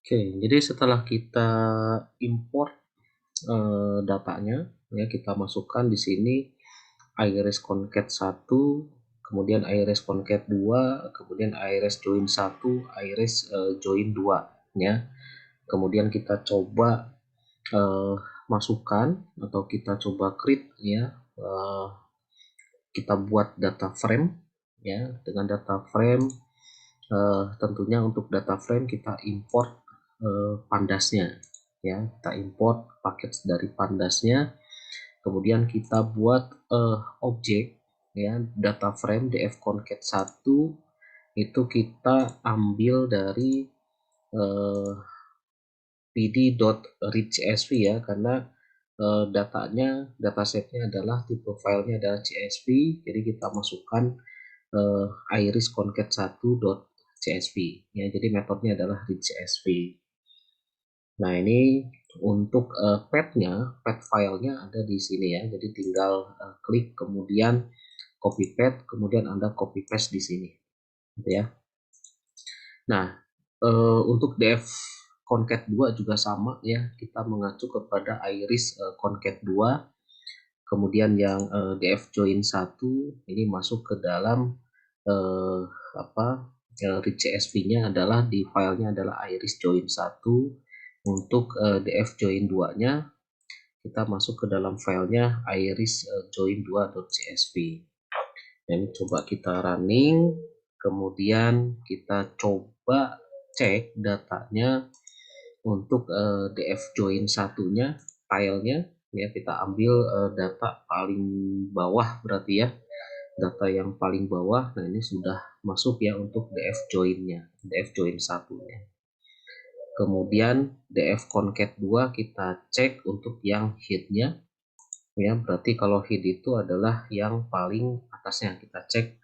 Oke, jadi setelah kita import datanya, ya kita masukkan di sini iris concat 1, kemudian iris concat 2, kemudian iris join 1, iris join 2, ya. Kemudian kita coba masukkan atau kita coba create, ya. Kita buat data frame, ya. Dengan data frame, tentunya untuk data frame kita import pandasnya, ya. Kita import paket dari pandasnya, kemudian kita buat objek, ya, data frame df concat 1 itu kita ambil dari pd.read.csv, ya, karena datasetnya adalah tipe filenya adalah csv, jadi kita masukkan iris concat 1.csv, ya, jadi metodenya adalah read.csv. Nah, ini untuk path filenya ada di sini, ya, jadi tinggal klik kemudian copy path, kemudian Anda copy paste di sini, gitu ya. Nah, untuk df concat 2 juga sama, ya, kita mengacu kepada iris concat 2, kemudian yang df join 1 ini masuk ke dalam read csv-nya adalah di filenya adalah iris join 1. Untuk df join 2-nya kita masuk ke dalam filenya iris join 2.csv. Ini coba kita running, kemudian kita coba cek datanya untuk df join 1-nya, filenya, ya, kita ambil data paling bawah berarti, ya, data yang paling bawah. Nah, ini sudah masuk, ya, untuk df join-nya, df join 1-nya. Kemudian df concat 2 kita cek untuk yang head-nya, ya, berarti kalau head itu adalah yang paling atasnya. Kita cek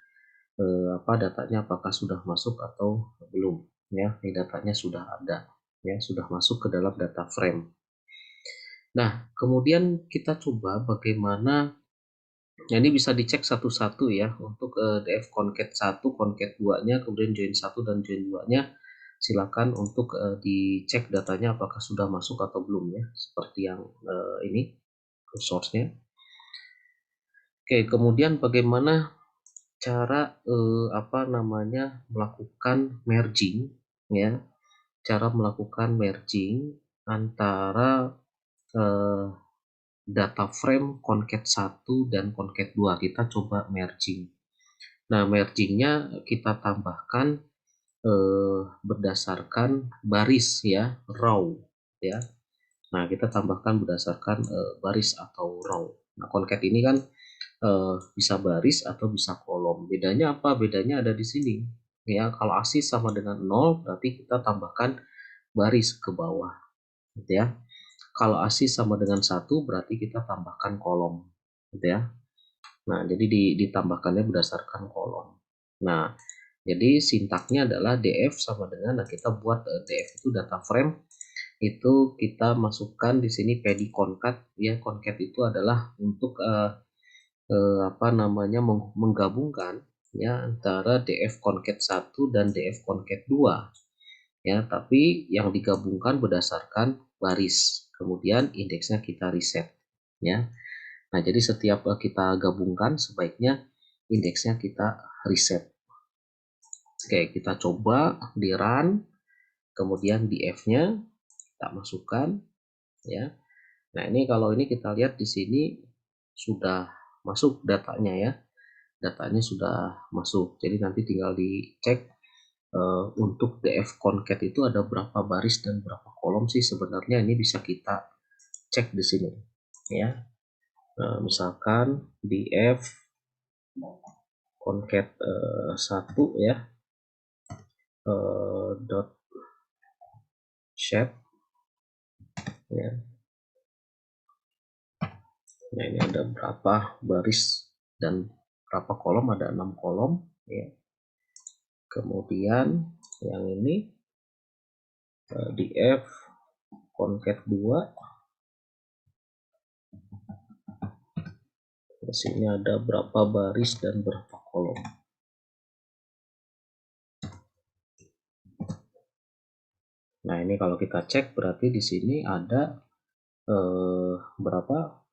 datanya apakah sudah masuk atau belum, ya. Ini datanya sudah ada, ya, sudah masuk ke dalam data frame. Nah, kemudian kita coba bagaimana, ya, ini bisa dicek satu-satu, ya, untuk df concat 1, concat 2-nya, kemudian join 1 dan join 2-nya. Silakan untuk dicek datanya apakah sudah masuk atau belum, ya, seperti yang ini source-nya. Oke, kemudian bagaimana cara melakukan merging, ya, cara melakukan merging antara data frame concat 1 dan concat 2. Kita coba merging. Nah, mergingnya kita tambahkan berdasarkan baris, ya, row, ya. Nah, kita tambahkan berdasarkan baris atau row. Nah, concat ini kan bisa baris atau bisa kolom. Bedanya apa? Bedanya ada di sini, ya. Kalau asis sama dengan 0 berarti kita tambahkan baris ke bawah, gitu ya. Kalau asis sama dengan 1 berarti kita tambahkan kolom, gitu ya. Nah, jadi ditambahkannya berdasarkan kolom. Nah, jadi sintaknya adalah df sama dengan, nah, kita buat df itu data frame, itu kita masukkan di sini pd concat, ya. Concat itu adalah untuk menggabungkan, ya, antara df concat 1 dan df concat 2, ya, tapi yang digabungkan berdasarkan baris, kemudian indeksnya kita reset, ya. Nah, jadi setiap kita gabungkan sebaiknya indeksnya kita reset. Oke, kita coba di run, kemudian di f-nya kita masukkan, ya. Nah, ini kalau ini kita lihat di sini sudah masuk datanya, ya. Datanya sudah masuk. Jadi nanti tinggal dicek untuk df concat itu ada berapa baris dan berapa kolom sih sebenarnya. Ini bisa kita cek di sini, ya. Misalkan df concat 1, ya, dot shape, ya. Nah, ini ada berapa baris dan berapa kolom, ada 6 kolom, ya. Kemudian yang ini df concat 2, di sini ada berapa baris dan berapa kolom. Nah, ini kalau kita cek berarti di sini ada berapa?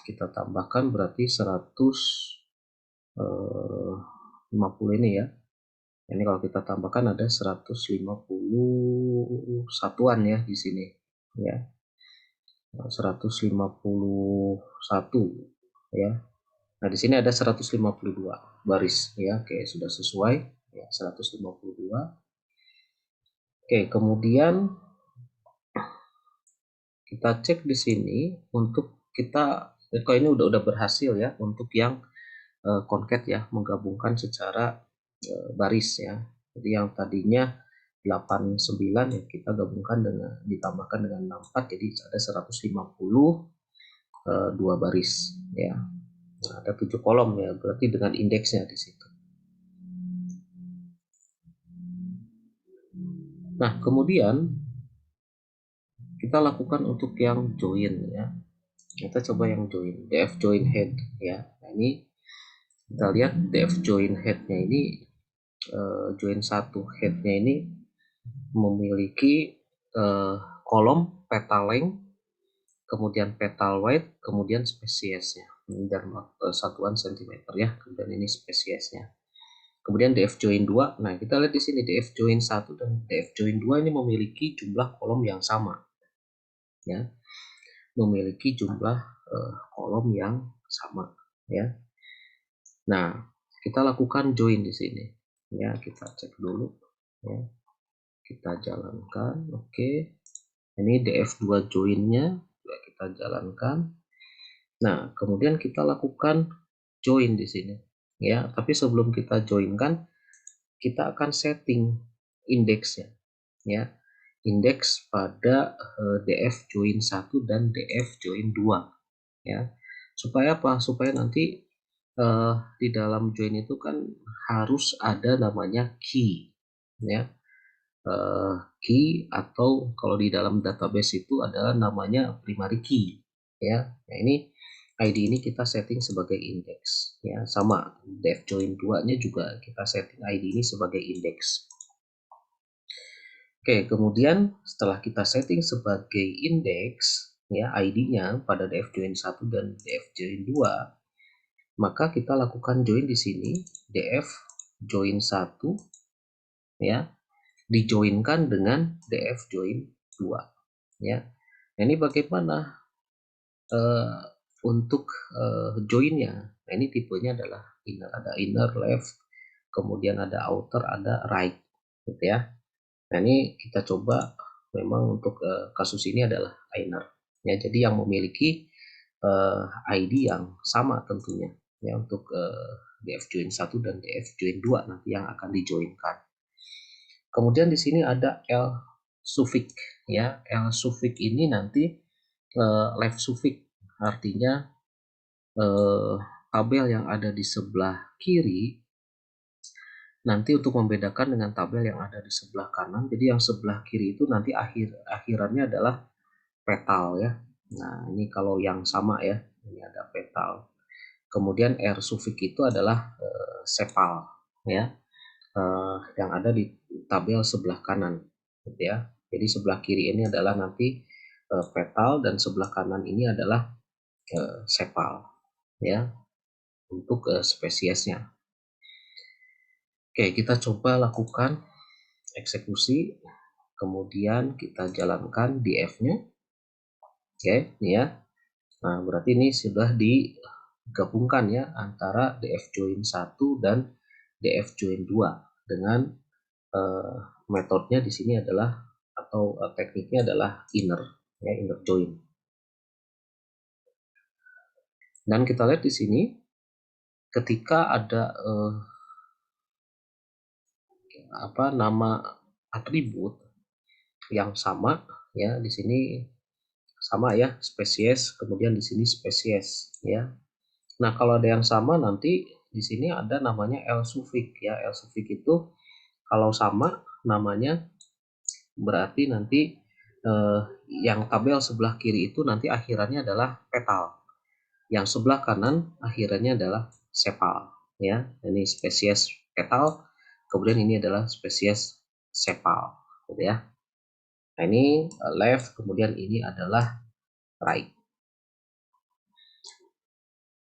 Kita tambahkan berarti 150 ini ya. Ini kalau kita tambahkan ada 150 satuan ya di sini ya. 151 ya. Nah, di sini ada 152 baris ya. Oke, sudah sesuai ya, 152. Oke, kemudian kita cek di sini untuk kita kalau ini udah berhasil ya untuk yang concat ya, menggabungkan secara baris ya. Jadi yang tadinya 89 ya kita gabungkan dengan ditambahkan dengan 64 jadi ada 150 dua baris ya. Nah, ada 7 kolom ya, berarti dengan indeksnya di situ. Nah, kemudian kita lakukan untuk yang join ya. Kita coba yang join, df join head ya. Nah, ini kita lihat df join headnya ini join satu headnya ini memiliki kolom petal length, kemudian petal width, kemudian spesiesnya dan satuan sentimeter ya. Kemudian ini spesiesnya. Kemudian df join 2. Nah, kita lihat di sini df join 1 dan df join 2 ini memiliki jumlah kolom yang sama. Ya. Memiliki jumlah kolom yang sama ya. Nah, kita lakukan join di sini. Ya, kita cek dulu ya. Kita jalankan. Oke. Ini df2 joinnya kita jalankan. Nah, kemudian kita lakukan join di sini ya. Tapi sebelum kita joinkan, kita akan setting indeksnya ya. Indeks pada df join 1 dan df join 2 ya. Supaya apa? Supaya nanti di dalam join itu kan harus ada namanya key ya. Key atau kalau di dalam database itu adalah namanya primary key ya. Nah, ini ID ini kita setting sebagai index ya. Sama def join 2 nya juga kita setting ID ini sebagai index. Oke, kemudian setelah kita setting sebagai index ya ID-nya pada df join 1 dan df join 2, maka kita lakukan join di sini df join 1 ya dijoinkan dengan df join 2 ya. Nah, ini bagaimana untuk joinnya? Nah, ini tipenya adalah inner, ada inner, left, kemudian ada outer, ada right gitu ya. Nah, ini kita coba memang untuk kasus ini adalah inner ya. Jadi yang memiliki ID yang sama tentunya ya untuk df join 1 dan df join 2 nanti yang akan dijoinkan. Kemudian di sini ada L suffix ya. L suffix ini nanti left suffix artinya tabel yang ada di sebelah kiri nanti untuk membedakan dengan tabel yang ada di sebelah kanan. Jadi yang sebelah kiri itu nanti akhirannya adalah petal ya. Nah, ini kalau yang sama ya. Ini ada petal. Kemudian R suffix itu adalah sepal ya. Yang ada di tabel sebelah kanan gitu ya. Jadi sebelah kiri ini adalah nanti petal dan sebelah kanan ini adalah sepal ya untuk spesiesnya. Oke, kita coba lakukan eksekusi, kemudian kita jalankan df-nya. Oke, ini ya. Nah, berarti ini sudah digabungkan ya antara df join 1 dan df join 2 dengan metodenya di sini adalah atau tekniknya adalah inner ya, inner join. Dan kita lihat di sini ketika ada nama atribut yang sama ya, di sini sama ya, spesies, kemudian di sini spesies ya. Nah, kalau ada yang sama nanti di sini ada namanya L suffix ya. L suffix itu kalau sama namanya berarti nanti yang tabel sebelah kiri itu nanti akhirannya adalah petal. Yang sebelah kanan akhirannya adalah sepal ya. Ini spesies petal, kemudian ini adalah spesies sepal gitu ya. Nah, ini left, kemudian ini adalah right.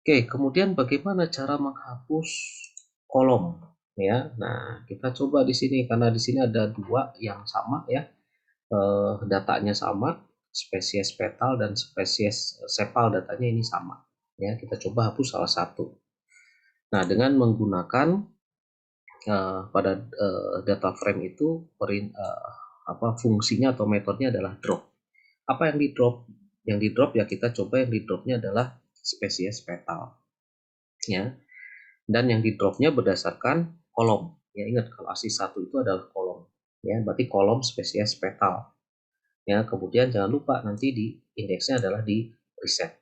Oke, kemudian bagaimana cara menghapus kolom ya? Nah, kita coba di sini karena di sini ada dua yang sama ya. Datanya sama, spesies petal dan spesies sepal datanya ini sama. Ya, kita coba hapus salah satu. Nah, dengan menggunakan pada data frame itu fungsinya atau metodenya adalah drop. Apa yang di drop? Yang di drop ya kita coba yang di dropnya adalah spesies petal. Ya, dan yang di dropnya berdasarkan kolom. Ya, ingat kalau ASI 1 itu adalah kolom. Ya, berarti kolom spesies petal. Ya, kemudian jangan lupa nanti di indeksnya adalah di reset.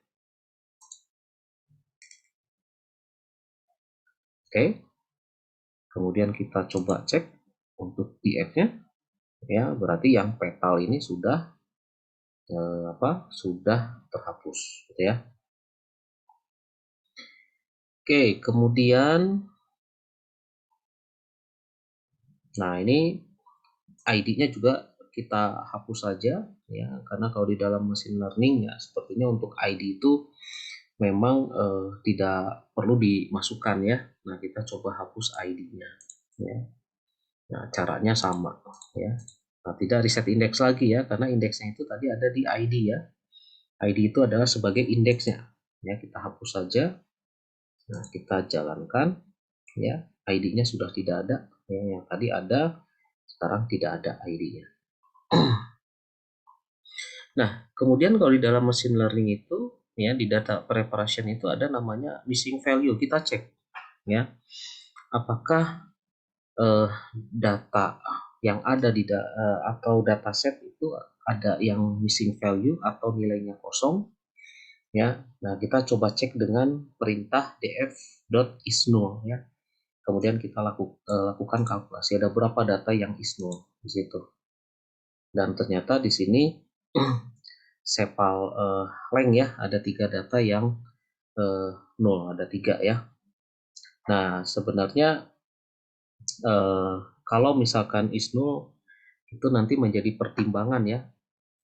Oke. Kemudian kita coba cek untuk DF-nya. Ya, berarti yang petal ini sudah sudah terhapus gitu ya. Oke, kemudian nah ini ID-nya juga kita hapus saja ya, karena kalau di dalam machine learning ya sepertinya untuk ID itu memang tidak perlu dimasukkan ya. Nah, kita coba hapus ID-nya ya. Nah, caranya sama ya. Nah, tidak reset indeks lagi ya, karena indeksnya itu tadi ada di ID ya. ID itu adalah sebagai indeksnya. Ya, kita hapus saja. Nah, kita jalankan ya. ID-nya sudah tidak ada. Ya, yang tadi ada, sekarang tidak ada ID-nya. Nah, kemudian kalau di dalam machine learning itu ya di data preparation itu ada namanya missing value. Kita cek ya. Apakah data yang ada atau dataset itu ada yang missing value atau nilainya kosong ya. Nah, kita coba cek dengan perintah df.isNull ya. Kemudian kita lakukan kalkulasi ada berapa data yang is null di situ. Dan ternyata di sini sepal length ya ada 3 data yang null, ada 3 ya. Nah, sebenarnya kalau misalkan is null itu nanti menjadi pertimbangan ya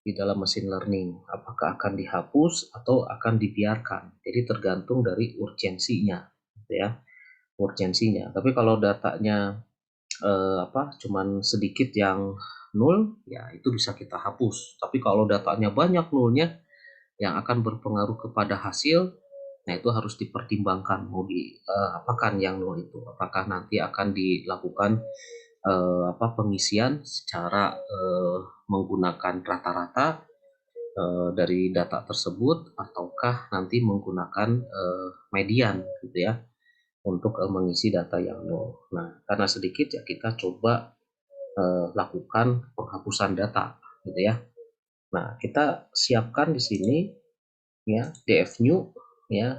di dalam machine learning, apakah akan dihapus atau akan dibiarkan. Jadi tergantung dari urgensinya gitu ya, urgensinya. Tapi kalau datanya cuman sedikit yang nol ya itu bisa kita hapus. Tapi kalau datanya banyak nolnya yang akan berpengaruh kepada hasil, nah itu harus dipertimbangkan mau apakan yang nol itu, apakah nanti akan dilakukan pengisian secara menggunakan rata-rata dari data tersebut ataukah nanti menggunakan median gitu ya untuk mengisi data yang nol. Nah, karena sedikit ya kita coba lakukan penghapusan data gitu ya. Nah, kita siapkan di sini ya dfnew ya,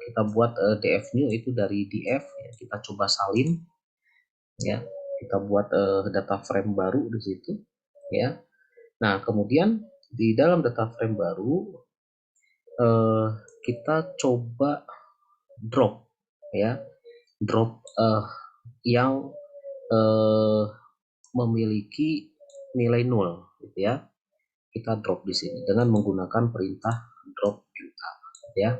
kita buat dfnew itu dari df ya, kita coba salin ya, kita buat data frame baru di situ ya. Nah, kemudian di dalam data frame baru kita coba drop ya, drop yang memiliki nilai nol gitu ya. Kita drop di sini dengan menggunakan perintah drop NA ya.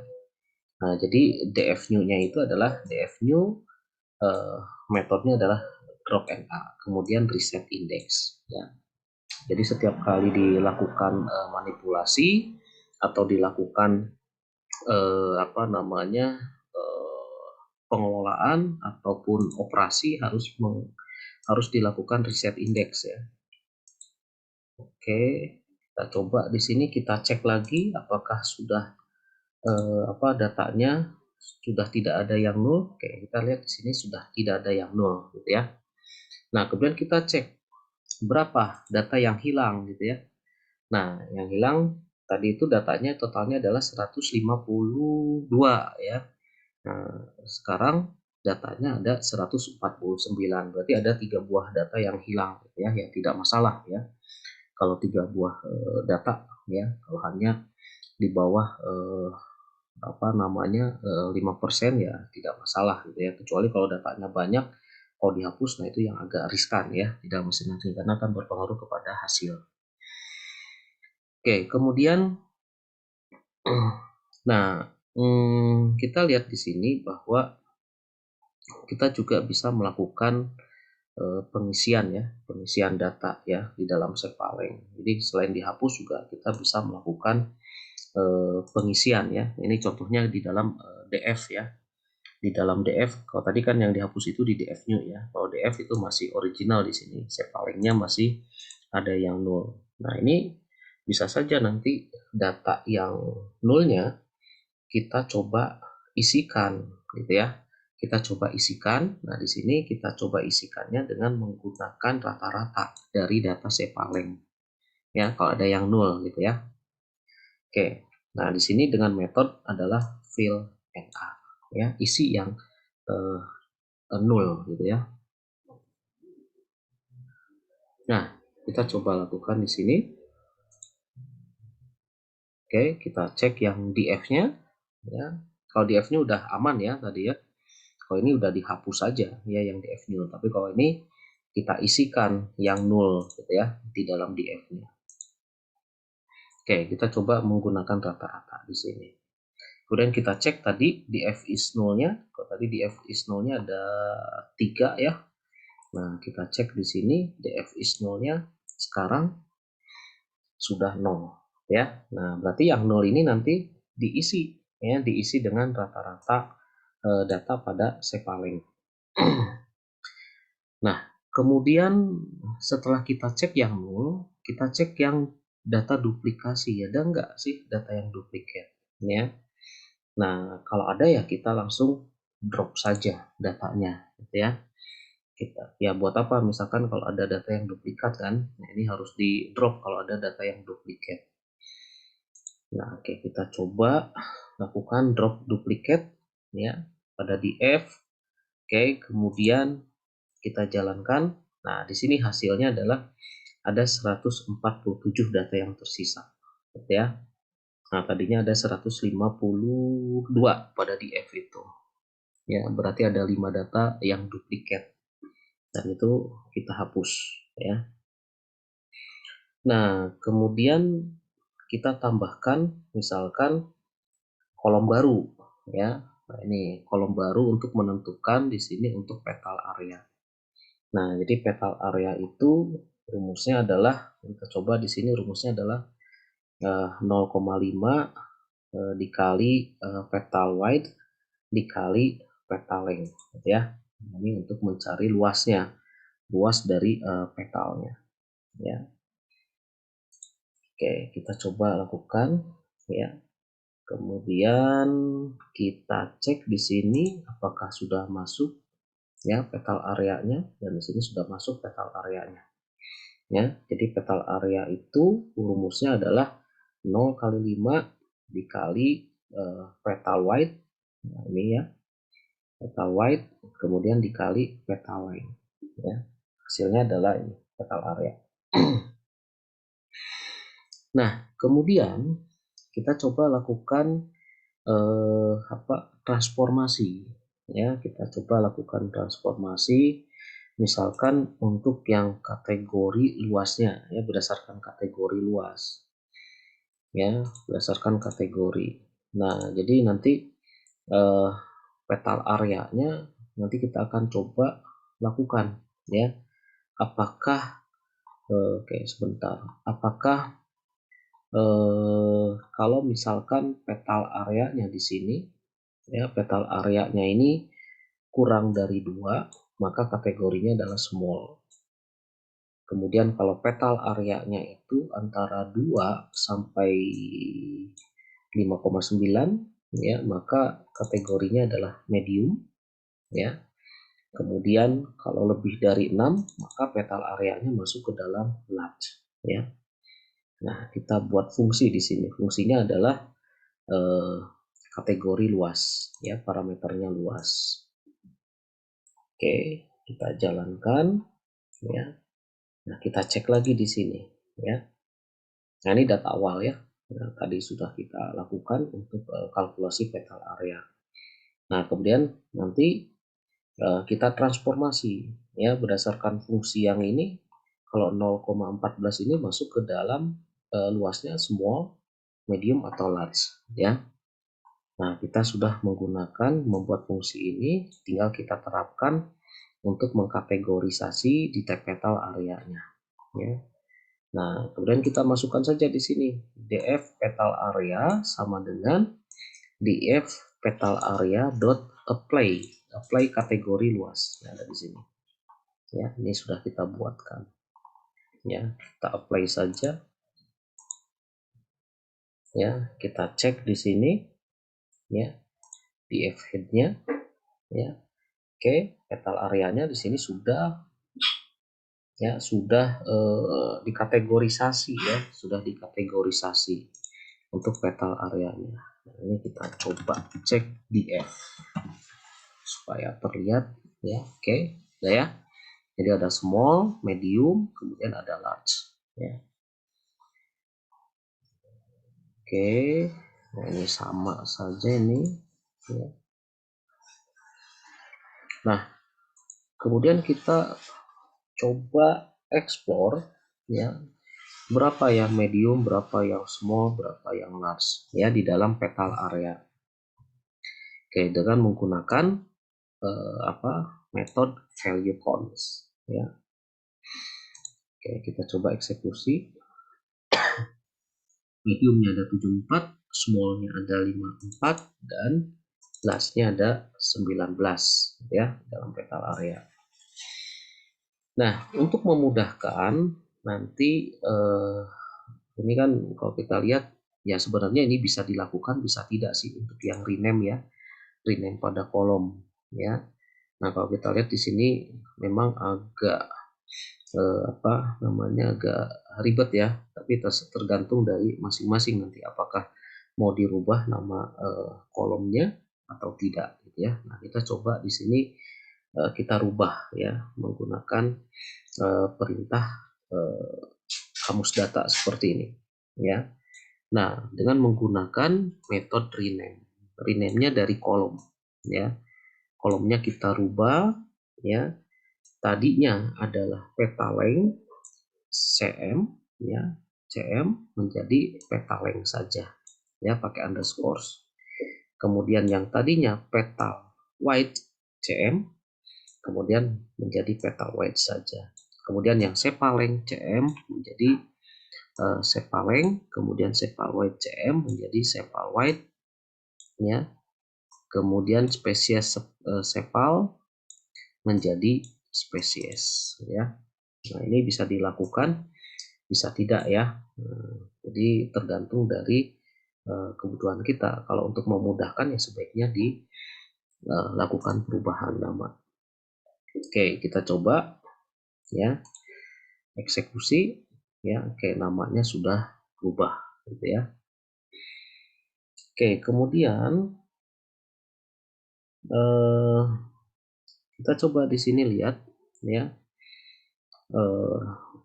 Nah, jadi dfnew-nya itu adalah dfnew metodenya adalah drop NA, kemudian reset index ya. Jadi setiap kali dilakukan manipulasi atau dilakukan pengelolaan ataupun operasi harus dilakukan reset index ya. Oke, kita coba di sini kita cek lagi apakah sudah datanya sudah tidak ada yang nol. Oke, kita lihat di sini sudah tidak ada yang nol gitu ya. Nah, kemudian kita cek berapa data yang hilang gitu ya. Nah, yang hilang tadi itu datanya totalnya adalah 152 ya. Nah, sekarang datanya ada 149. Berarti ada 3 buah data yang hilang gitu ya, yang tidak masalah ya. Kalau 3 buah data ya, kalau hanya di bawah 5% ya tidak masalah gitu ya. Kecuali kalau datanya banyak, kalau dihapus nah itu yang agak riskan ya, tidak mesin nanti karena akan berpengaruh kepada hasil. Oke, kemudian nah, kita lihat di sini bahwa kita juga bisa melakukan pengisian ya, pengisian data ya di dalam Sepaleng. Jadi selain dihapus juga kita bisa melakukan pengisian ya. Ini contohnya di dalam DF ya. Di dalam DF, kalau tadi kan yang dihapus itu di DF new ya. Kalau DF itu masih original di sini, Sepalengnya masih ada yang nol. Nah, ini bisa saja nanti data yang nolnya kita coba isikan gitu ya. Kita coba isikan. Nah, di sini kita coba isikannya dengan menggunakan rata-rata dari data Sepaleng. Ya, kalau ada yang nol gitu ya. Oke. Nah, di sini dengan metode adalah fill NA ya, isi yang eh, nol gitu ya. Nah, kita coba lakukan di sini. Oke, kita cek yang DF-nya ya. Kalau DF-nya udah aman ya tadi ya. Kalau ini udah dihapus saja ya yang DF-nya. Tapi kalau ini kita isikan yang nol gitu ya di dalam DF-nya. Oke, kita coba menggunakan rata-rata di sini. Kemudian kita cek tadi DF is nolnya. Kalau tadi DF is nolnya ada 3 ya. Nah, kita cek di sini DF is nolnya sekarang sudah 0 ya. Nah, berarti yang 0 ini nanti diisi ya, diisi dengan rata-rata data pada Sepaleng. Nah, kemudian setelah kita cek yang 0, kita cek yang data duplikasi. Ada nggak sih data yang duplikat ya? Nah, kalau ada ya kita langsung drop saja datanya gitu ya. Kita ya buat apa misalkan kalau ada data yang duplikat kan, nah ini harus di drop kalau ada data yang duplikat. Nah, oke, kita coba lakukan drop duplicate ya pada DF. Oke, kemudian kita jalankan. Nah, di sini hasilnya adalah ada 147 data yang tersisa. Gitu ya. Nah, tadinya ada 152 pada DF itu. Ya, berarti ada 5 data yang duplikat. Dan itu kita hapus ya. Nah, kemudian kita tambahkan misalkan kolom baru ya. Nah, ini kolom baru untuk menentukan di sini untuk petal area. Nah, jadi petal area itu rumusnya adalah kita coba di sini rumusnya adalah 0,5 dikali petal wide dikali petal length gitu ya. Ini untuk mencari luasnya, luas dari petalnya ya. Oke, kita coba lakukan ya. Kemudian kita cek di sini apakah sudah masuk ya petal areanya, dan di sini sudah masuk petal areanya. Ya, jadi petal area itu rumusnya adalah 0 kali 5 dikali petal wide. Nah, ini ya, petal wide kemudian dikali petal length ya. Hasilnya adalah ini petal area. Nah, kemudian kita coba lakukan transformasi ya. Kita coba lakukan transformasi misalkan untuk yang kategori luasnya ya, berdasarkan kategori luas ya, berdasarkan kategori. Nah, jadi nanti eh, petal areanya nanti kita akan coba lakukan ya, apakah oke sebentar, apakah kalau misalkan petal areanya di sini ya, petal areanya ini kurang dari 2, maka kategorinya adalah small. Kemudian kalau petal areanya itu antara 2 sampai 5,9 ya, maka kategorinya adalah medium ya. Kemudian kalau lebih dari 6, maka petal areanya masuk ke dalam large ya. Nah, kita buat fungsi di sini. Fungsinya adalah kategori luas ya, parameternya luas. Oke, kita jalankan ya. Nah, kita cek lagi di sini ya. Nah, ini data awal ya. Nah, tadi sudah kita lakukan untuk kalkulasi petal area. Nah, kemudian nanti kita transformasi ya berdasarkan fungsi yang ini. Kalau 0,14 ini masuk ke dalam luasnya small, medium atau large ya. Nah, kita sudah membuat fungsi ini, tinggal kita terapkan untuk mengkategorisasi di type petal areanya ya. Nah, kemudian kita masukkan saja di sini df petal area sama dengan df petal area dot apply kategori luas yang ada di sini ya. Ini sudah kita buatkan ya, kita apply saja ya. Kita cek di sini ya, df headnya ya. Oke, petal areanya di sini sudah ya, sudah dikategorisasi ya, sudah dikategorisasi untuk petal areanya. Nah, ini kita coba cek df supaya terlihat ya. Oke, udah ya. Jadi ada small, medium, kemudian ada large ya. Oke, nah ini sama saja ini ya. Nah, kemudian kita coba explore ya, berapa yang medium, berapa yang small, berapa yang large ya di dalam petal area. Oke, dengan menggunakan metode value counts ya. Oke, kita coba eksekusi. Mediumnya ada 74, smallnya ada 54, dan large-nya ada 19 ya dalam petal area. Nah, untuk memudahkan nanti ini kan kalau kita lihat ya, sebenarnya ini bisa dilakukan, bisa tidak sih untuk yang rename ya, rename pada kolom ya. Nah, kalau kita lihat di sini memang agak agak ribet ya, tapi tergantung dari masing-masing nanti apakah mau dirubah nama kolomnya atau tidak gitu ya. Nah, kita coba di sini kita rubah ya menggunakan perintah kamus data seperti ini ya. Nah, dengan menggunakan metode rename. Rename-nya dari kolom ya. Kolomnya kita rubah ya. Tadinya adalah petaleng cm ya. cm menjadi petaleng saja ya, pakai underscore. Kemudian yang tadinya petal wide cm kemudian menjadi petal wide saja. Kemudian yang sepaleng cm menjadi sepaleng, kemudian sepal wide cm menjadi sepal wide ya. Kemudian spesies sepal menjadi spesies ya. Nah, ini bisa dilakukan, bisa tidak ya. Jadi tergantung dari kebutuhan kita. Kalau untuk memudahkan ya sebaiknya dilakukan perubahan nama. Oke, kita coba ya, eksekusi ya. Oke, namanya sudah berubah gitu ya. Oke, kemudian kita coba di sini lihat ya,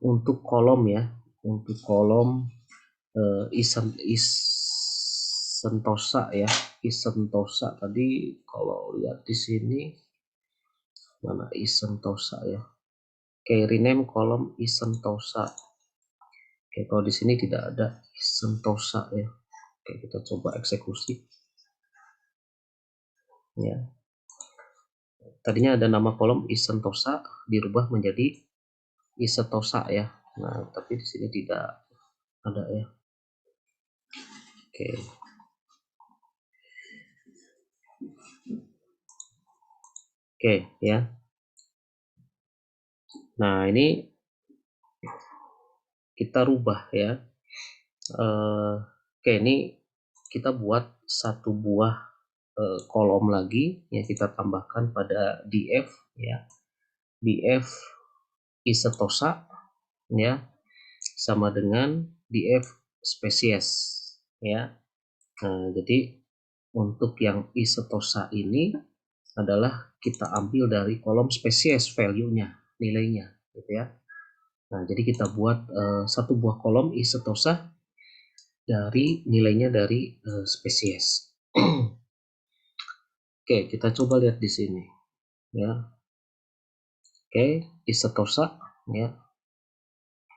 untuk kolom ya, untuk kolom isentosa ya, isentosa tadi kalau lihat di sini mana isentosa ya. Oke, rename kolom isentosa. Oke, kalau di sini tidak ada isentosa ya. Oke, kita coba eksekusi ya. Tadinya ada nama kolom isentosa dirubah menjadi isetosa ya. Nah, tapi di sini tidak ada ya. Oke. Oke ya. Nah, ini kita rubah ya. Oke, ini kita buat satu buah kolom lagi yang kita tambahkan pada df ya. df isetosa ya sama dengan df spesies ya. Nah, jadi untuk yang isetosa ini adalah kita ambil dari kolom spesies value-nya, nilainya gitu ya. Nah, jadi kita buat satu buah kolom isetosa dari nilainya dari spesies. Oke, kita coba lihat di sini ya. Oke, isetosa ya.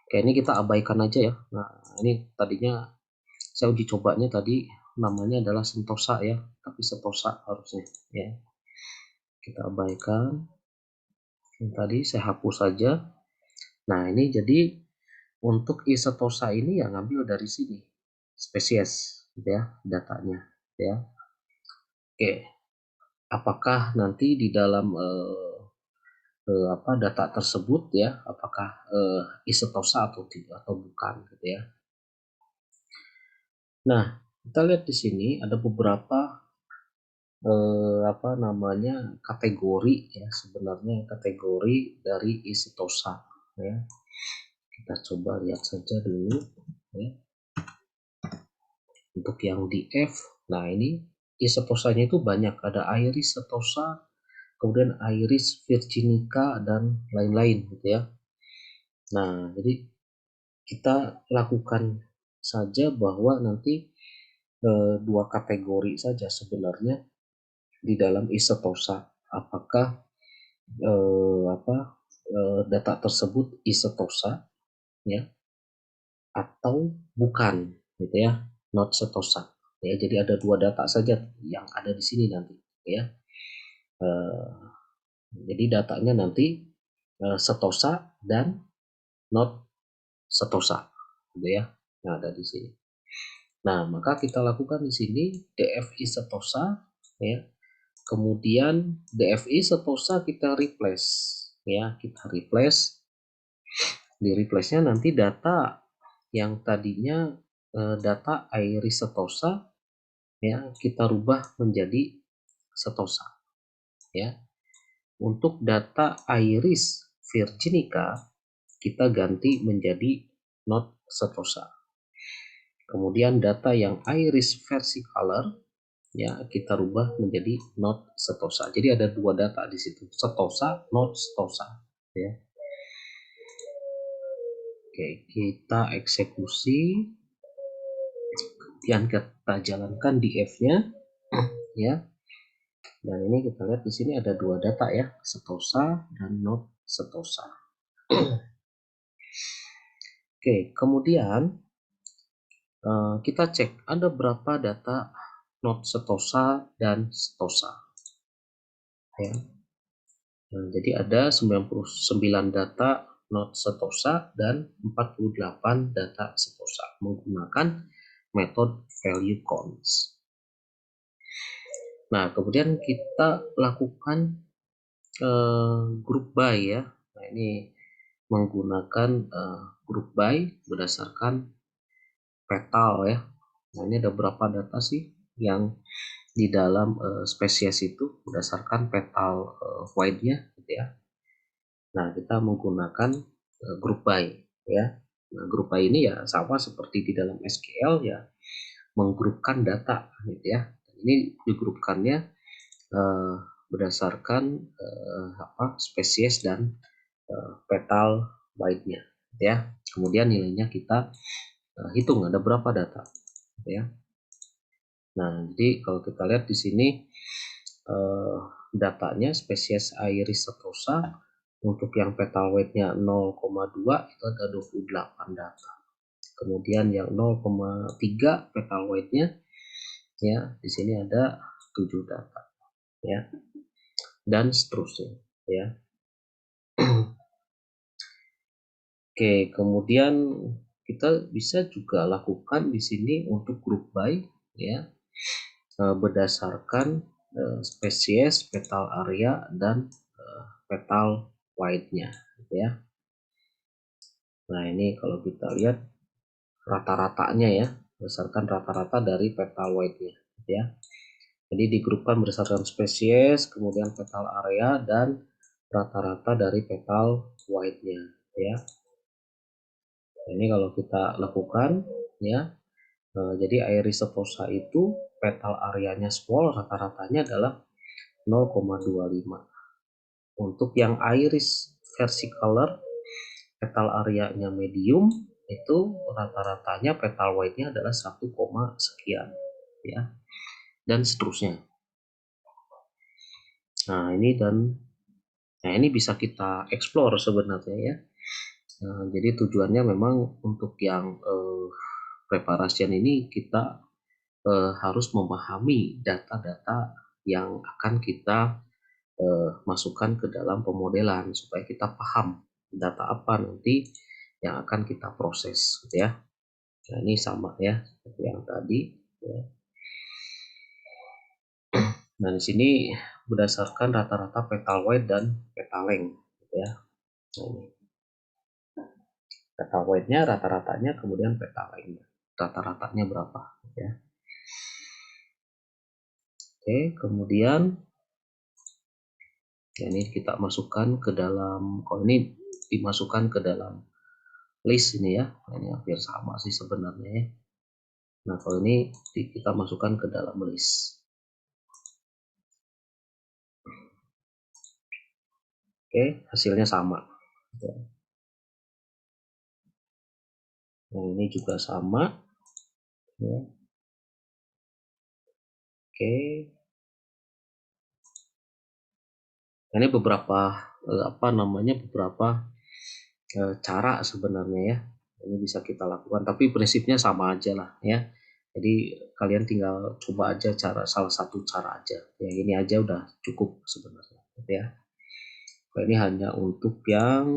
Oke, ini kita abaikan aja ya. Nah, ini tadinya saya uji cobanya tadi namanya adalah Sentosa ya, tapi Setosa harusnya ya. Kita abaikan. Yang tadi saya hapus saja. Nah, ini jadi untuk isetosa ini ya ngambil dari sini spesies gitu ya datanya ya. Oke, apakah nanti di dalam data tersebut ya apakah isetosa atau tidak atau bukan gitu ya. Nah, kita lihat di sini ada beberapa kategori ya, sebenarnya kategori dari isetosa ya. Kita coba lihat saja dulu ya. Untuk yang di F, nah ini isetosanya itu banyak, ada Iris setosa, kemudian Iris virginica dan lain-lain gitu ya. Nah, jadi kita lakukan saja bahwa nanti dua kategori saja sebenarnya di dalam isetosa. Apakah data tersebut isetosa ya atau bukan gitu ya, not setosa ya. Jadi ada dua data saja yang ada di sini nanti ya. Eh, jadi datanya nanti setosa dan not setosa gitu ya. Nah, ada di sini. Nah, maka kita lakukan di sini DFI setosa ya. Kemudian DFI setosa kita replace ya, kita replace. Di replace-nya nanti data yang tadinya data Iris setosa ya kita rubah menjadi setosa ya. Untuk data Iris virginica kita ganti menjadi not setosa. Kemudian data yang Iris versicolor ya kita rubah menjadi not setosa. Jadi ada dua data di situ, setosa, not setosa ya. Oke, kita eksekusi. Kemudian kita jalankan di F-nya ya. Dan ini kita lihat di sini ada dua data ya, setosa dan not setosa. Oke, kemudian kita cek ada berapa data not setosa dan setosa. Ya. Nah, jadi ada 99 data not setosa dan 48 data setosa menggunakan metode value counts. Nah, kemudian kita lakukan group by ya. Nah, ini menggunakan group by berdasarkan petal ya. Nah, ini ada berapa data sih yang di dalam spesies itu berdasarkan petal wide-nya gitu ya. Nah, kita menggunakan group by ya. Nah, group by ini ya sama seperti di dalam SQL ya, menggrupkan data gitu ya. Ini digrupkannya berdasarkan spesies dan petal wide-nya ya. Kemudian nilainya kita hitung ada berapa data ya. Nah, jadi kalau kita lihat di sini datanya spesies Iris setosa untuk yang petal weight-nya 0,2 itu ada 28 data. Kemudian yang 0,3 petal weight-nya ya di sini ada 7 data ya. Dan seterusnya ya. Oke, kemudian kita bisa juga lakukan di sini untuk group by ya berdasarkan spesies, petal area dan petal wide-nya gitu ya. Nah, ini kalau kita lihat rata-ratanya ya, berdasarkan rata-rata dari petal wide-nya gitu ya. Jadi digrupkan berdasarkan spesies, kemudian petal area dan rata-rata dari petal wide-nya ya. Ini kalau kita lakukan ya, jadi Iris setosa itu petal areanya small, rata-ratanya adalah 0,25. Untuk yang Iris versicolor petal areanya medium itu rata-ratanya petal wide-nya adalah 1, sekian ya, dan seterusnya. Nah, ini bisa kita explore sebenarnya ya. Jadi tujuannya memang untuk yang preparation ini kita harus memahami data-data yang akan kita masukkan ke dalam pemodelan supaya kita paham data apa nanti yang akan kita proses, gitu ya. Nah, ini sama ya seperti yang tadi. Ya. Nah, di sini berdasarkan rata-rata petal weight dan petal length, gitu ya. Nah, ini petal weight-nya, rata-ratanya, kemudian petal length-nya, rata-ratanya berapa, gitu ya. Oke, kemudian ya, ini kita masukkan ke dalam, kalau ini dimasukkan ke dalam list ini ya. Nah, ini hampir sama sih sebenarnya ya. Nah, kalau ini kita masukkan ke dalam list. Oke, hasilnya sama. Nah, ini juga sama. Ya. Oke, ini beberapa beberapa cara sebenarnya ya. Ini bisa kita lakukan, tapi prinsipnya sama aja lah ya. Jadi kalian tinggal coba aja salah satu cara aja. Ya, ini aja udah cukup sebenarnya, gitu ya. Nah, ini hanya untuk yang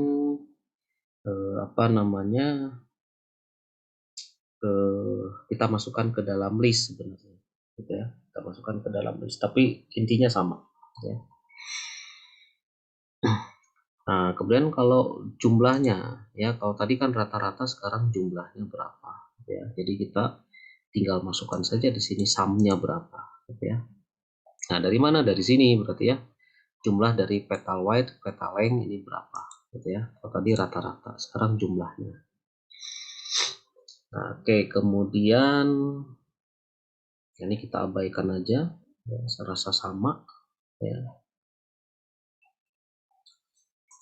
kita masukkan ke dalam list sebenarnya, gitu ya. Kita masukkan ke dalam list, tapi intinya sama. Ya. Nah, kemudian kalau jumlahnya, ya kalau tadi kan rata-rata, sekarang jumlahnya berapa, ya. Jadi kita tinggal masukkan saja di sini sumnya berapa, gitu ya. Nah, dari mana? Dari sini berarti ya. Jumlah dari petal wide, petal length ini berapa, gitu ya. Kalau tadi rata-rata, sekarang jumlahnya. Nah, oke, kemudian ini kita abaikan aja, ya, saya rasa sama, ya.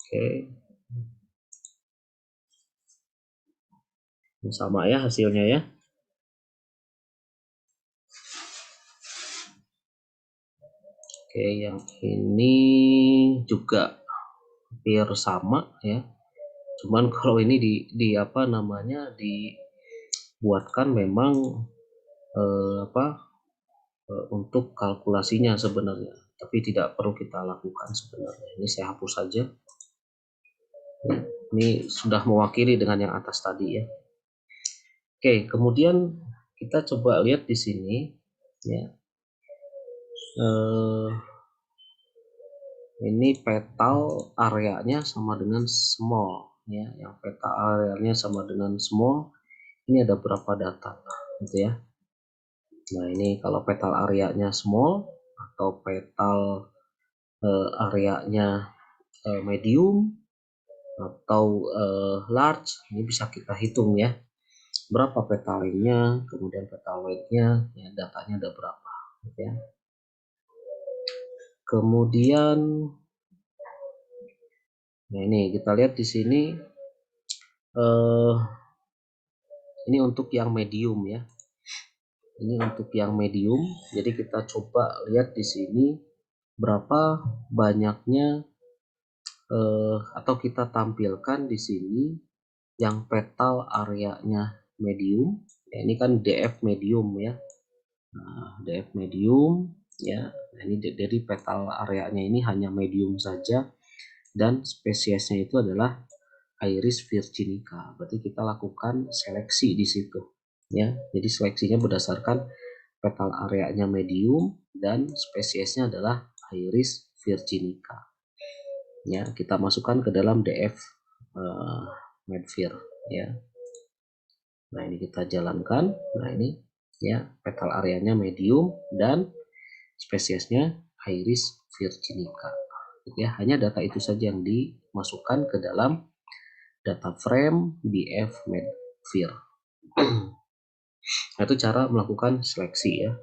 Oke, ini sama ya hasilnya ya. Oke, yang ini juga hampir sama ya. Cuman kalau ini dibuatkan memang untuk kalkulasinya sebenarnya, tapi tidak perlu kita lakukan sebenarnya. Ini saya hapus saja. Ini sudah mewakili dengan yang atas tadi ya. Oke, kemudian kita coba lihat di sini ya. Ini petal areanya sama dengan small ya. Yang petal areanya sama dengan small, ini ada berapa data gitu ya. Nah, ini kalau petal areanya small atau petal areanya medium atau large, ini bisa kita hitung ya. Berapa petalnya, kemudian petal weight-nya, ya, datanya ada berapa gitu ya. Kemudian nah, ini kita lihat di sini ini untuk yang medium ya. Ini untuk yang medium. Jadi kita coba lihat di sini berapa banyaknya atau kita tampilkan di sini yang petal areanya medium. Ya, ini kan DF medium ya. Nah, DF medium ya. Nah, ini dari petal areanya ini hanya medium saja dan spesiesnya itu adalah Iris virginica. Berarti kita lakukan seleksi di situ ya. Jadi seleksinya berdasarkan petal areanya medium dan spesiesnya adalah Iris virginica. Ya, kita masukkan ke dalam DF Medvir ya. Nah, ini kita jalankan. Nah, ini ya, petal areanya medium dan spesiesnya Iris virginica. Ya, hanya data itu saja yang dimasukkan ke dalam data frame DF Medvir. Nah, itu cara melakukan seleksi ya.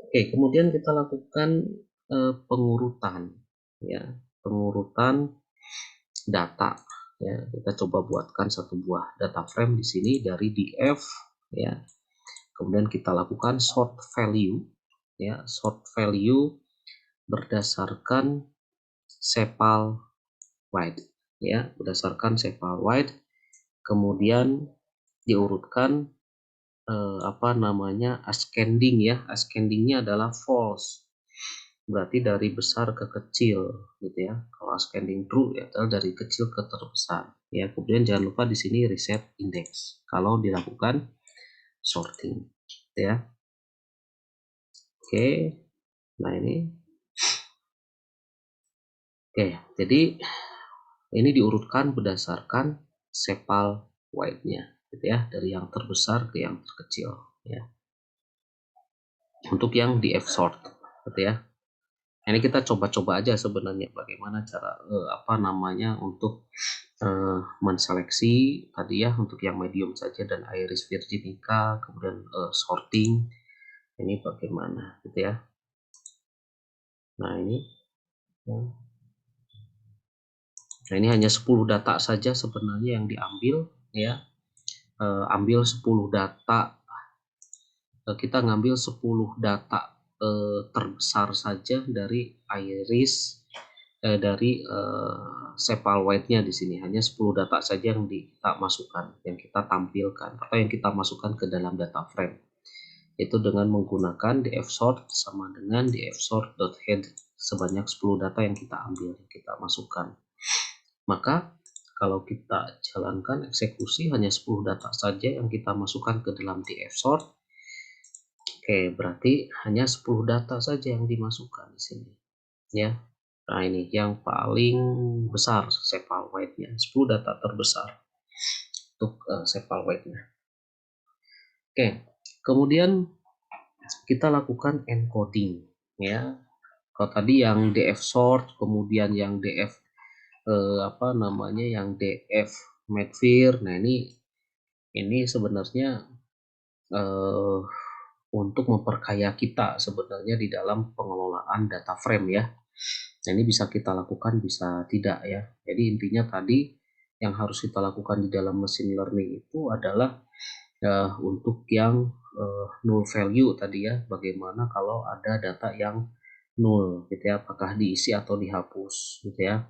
Oke, kemudian kita lakukan pengurutan ya, pengurutan data ya. Kita coba buatkan satu buah data frame di sini dari DF ya. Kemudian kita lakukan sort value ya, sort value berdasarkan sepal wide ya, berdasarkan sepal white, kemudian diurutkan ascending ya. Ascendingnya adalah false, berarti dari besar ke kecil gitu ya. Kalau ascending true ya adalah dari kecil ke terbesar ya. Kemudian jangan lupa di sini reset index kalau dilakukan sorting gitu ya. Oke, nah ini oke, jadi ini diurutkan berdasarkan sepal white-nya gitu ya, dari yang terbesar ke yang terkecil ya. Untuk yang di F sort gitu ya. Ini kita coba-coba aja sebenarnya bagaimana cara untuk menseleksi tadi ya, untuk yang medium saja dan Iris virginica, kemudian sorting ini bagaimana gitu ya. Nah ini nah ini hanya 10 data saja sebenarnya yang diambil ya. Ambil 10 data, kita ngambil 10 data terbesar saja dari Iris, dari sepal white-nya. Di sini hanya 10 data saja yang kita masukkan, yang kita tampilkan atau yang kita masukkan ke dalam data frame, itu dengan menggunakan dfsort sama dengan dfsort.head sebanyak 10 data yang kita ambil, yang kita masukkan. Maka kalau kita jalankan eksekusi hanya 10 data saja yang kita masukkan ke dalam dfsort. Oke, berarti hanya 10 data saja yang dimasukkan di sini ya. Nah, ini yang paling besar sepal white-nya, 10 data terbesar untuk sepal white-nya. Oke, kemudian kita lakukan encoding ya. Kalau tadi yang df sort, kemudian yang df yang df medfir. Nah, ini sebenarnya eh, untuk memperkaya kita sebenarnya di dalam pengelolaan data frame ya. Nah, ini bisa kita lakukan, bisa tidak ya. Jadi intinya tadi yang harus kita lakukan di dalam machine learning itu adalah untuk yang null value tadi ya. Bagaimana kalau ada data yang null gitu ya, apakah diisi atau dihapus gitu ya.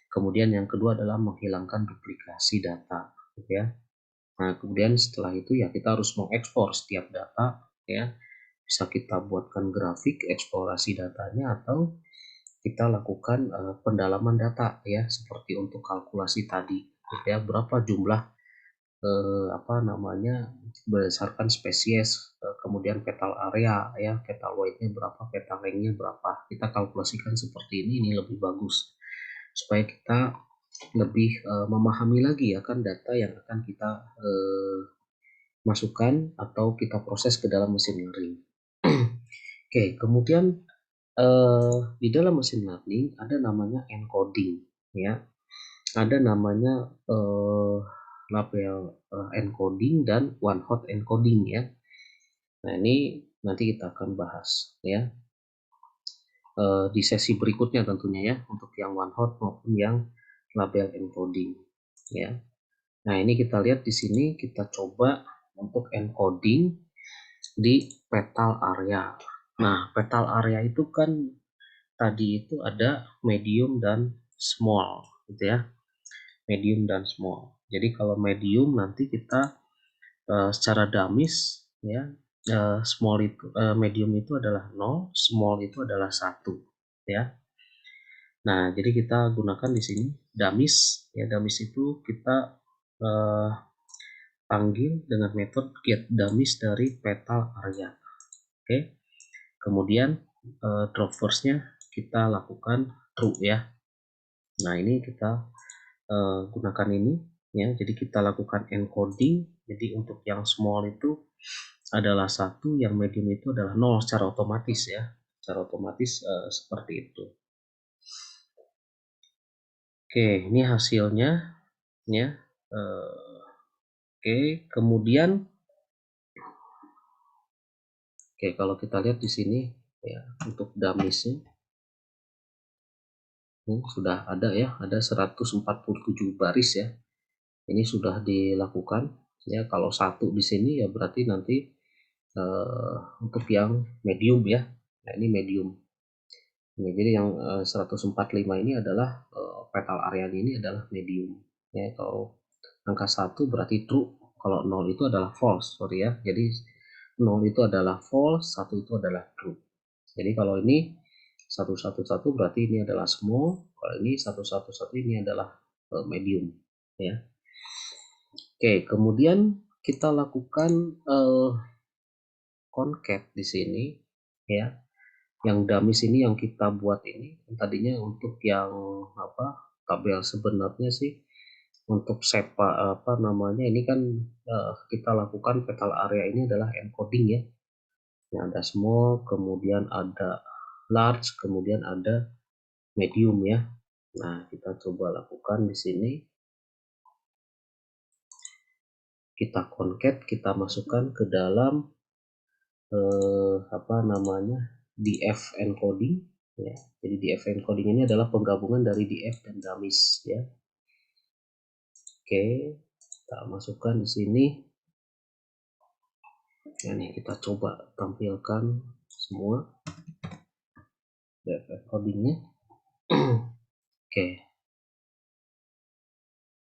Kemudian yang kedua adalah menghilangkan duplikasi data gitu ya. Nah, kemudian setelah itu ya kita harus mengekspor setiap data ya. Bisa kita buatkan grafik eksplorasi datanya, atau kita lakukan pendalaman data ya, seperti untuk kalkulasi tadi gitu ya, berapa jumlah berdasarkan spesies, kemudian petal area ya, petal weight-nya berapa, petal length-nya berapa, kita kalkulasikan seperti ini lebih bagus supaya kita lebih memahami lagi ya kan data yang akan kita masukkan atau kita proses ke dalam mesin learning. Oke, kemudian di dalam mesin learning ada namanya encoding ya, ada namanya label encoding dan one hot encoding ya. Nah, ini nanti kita akan bahas ya di sesi berikutnya tentunya ya, untuk yang one hot maupun yang label encoding ya. Nah, ini kita lihat di sini, kita coba untuk encoding di petal area. Nah, petal area itu kan tadi itu ada medium dan small gitu ya, medium dan small. Jadi kalau medium nanti kita secara damis ya, medium itu adalah 0, small itu adalah 1 ya. Nah, jadi kita gunakan di sini damis ya. Damis itu kita panggil dengan metode get damis dari petal area. Oke. Kemudian drop first-nya kita lakukan true ya. Nah, ini kita gunakan ini ya. Jadi kita lakukan encoding. Jadi untuk yang small itu adalah 1, yang medium itu adalah 0 secara otomatis ya. Secara otomatis seperti itu. Oke, ini hasilnya ya. Oke, kemudian kalau kita lihat di sini ya, untuk damisnya ini sudah ada ya, ada 147 baris ya. Ini sudah dilakukan ya. Kalau 1 di sini ya berarti nanti untuk yang medium ya. Nah, ini medium. Ya, jadi yang 145 ini adalah petal area ini adalah medium. Ya, kalau angka 1 berarti true, kalau 0 itu adalah false, sorry ya. Jadi 0 itu adalah false, 1 itu adalah true. Jadi kalau ini 111 berarti ini adalah small, kalau ini 111 ini adalah medium, ya. Oke, kemudian kita lakukan concat di sini, ya. Yang dummy ini yang kita buat ini tadinya untuk yang tabel sebenarnya sih untuk sepa apa namanya ini kan kita lakukan petal area ini adalah encoding ya. Ini ada small, kemudian ada large, kemudian ada medium ya. Nah, kita coba lakukan di sini. Kita concat, kita masukkan ke dalam df encoding ya. Jadi df encoding ini adalah penggabungan dari df dan dummies ya. Oke, kita masukkan di sini. Ini kita coba tampilkan semua df encodingnya. Oke.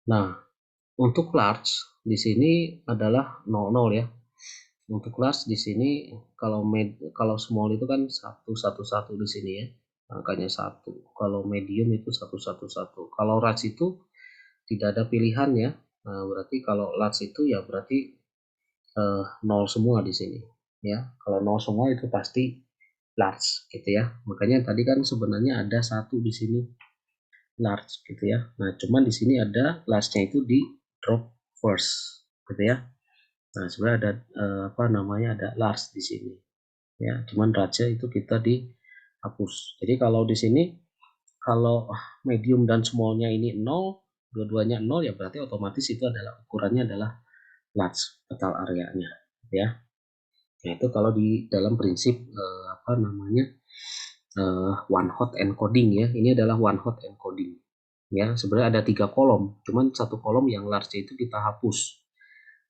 Nah, untuk large di sini adalah 00 ya. Untuk large di sini kalau small itu kan 111 di sini ya. Angkanya 1. Kalau medium itu 111. Kalau large itu tidak ada pilihan ya. Nah, berarti kalau large itu ya berarti 0 semua di sini ya. Kalau 0 semua itu pasti large gitu ya. Makanya tadi kan sebenarnya ada 1 di sini large gitu ya. Nah, cuman di sini ada large-nya itu di drop first gitu ya. Nah, sebenarnya ada ada large di sini ya. Cuman raja itu kita dihapus. Jadi kalau di sini kalau medium dan small-nya ini 0, dua-duanya 0 ya berarti otomatis itu adalah ukurannya adalah large total areanya ya. Nah, itu kalau di dalam prinsip one hot encoding ya. Ini adalah one hot encoding. Ya, sebenarnya ada 3 kolom, cuman satu kolom yang large itu kita hapus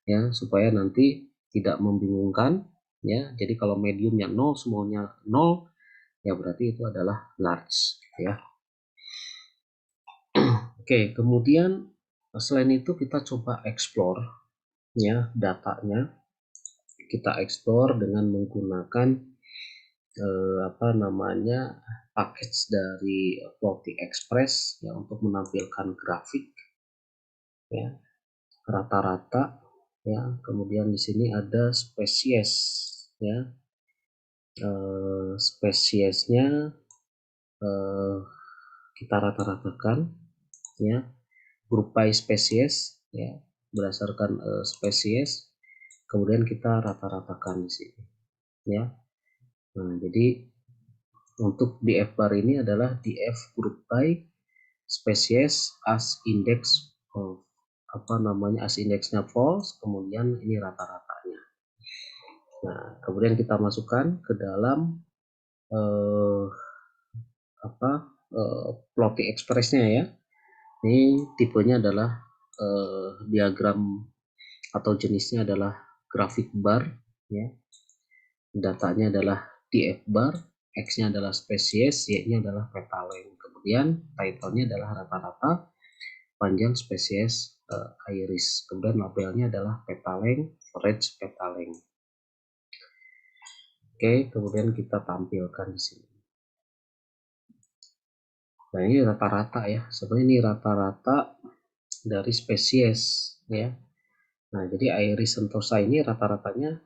ya supaya nanti tidak membingungkan ya. Jadi kalau mediumnya 0, smallnya 0 ya berarti itu adalah large ya. Oke, kemudian selain itu kita coba explore ya datanya. Kita explore dengan menggunakan package dari Plotly Express ya untuk menampilkan grafik ya rata-rata ya. Kemudian di sini ada spesies ya. Spesiesnya kita rata-ratakan ya, grup by spesies ya, berdasarkan spesies kemudian kita rata-ratakan di sini ya. Nah, jadi untuk df bar ini adalah df group by spesies as index of as indeksnya false, kemudian ini rata-ratanya. Nah, kemudian kita masukkan ke dalam Plotly Express-nya ya. Ini tipenya adalah diagram atau jenisnya adalah grafik bar ya. Datanya adalah df bar, x-nya adalah spesies, y-nya adalah petaleng. Kemudian title-nya adalah rata-rata panjang spesies iris. Kemudian labelnya adalah petaleng, average petaleng. Oke, kemudian kita tampilkan di sini. Nah, ini rata-rata ya. Sebenarnya ini rata-rata dari spesies ya. Nah, jadi iris sentosa ini rata-ratanya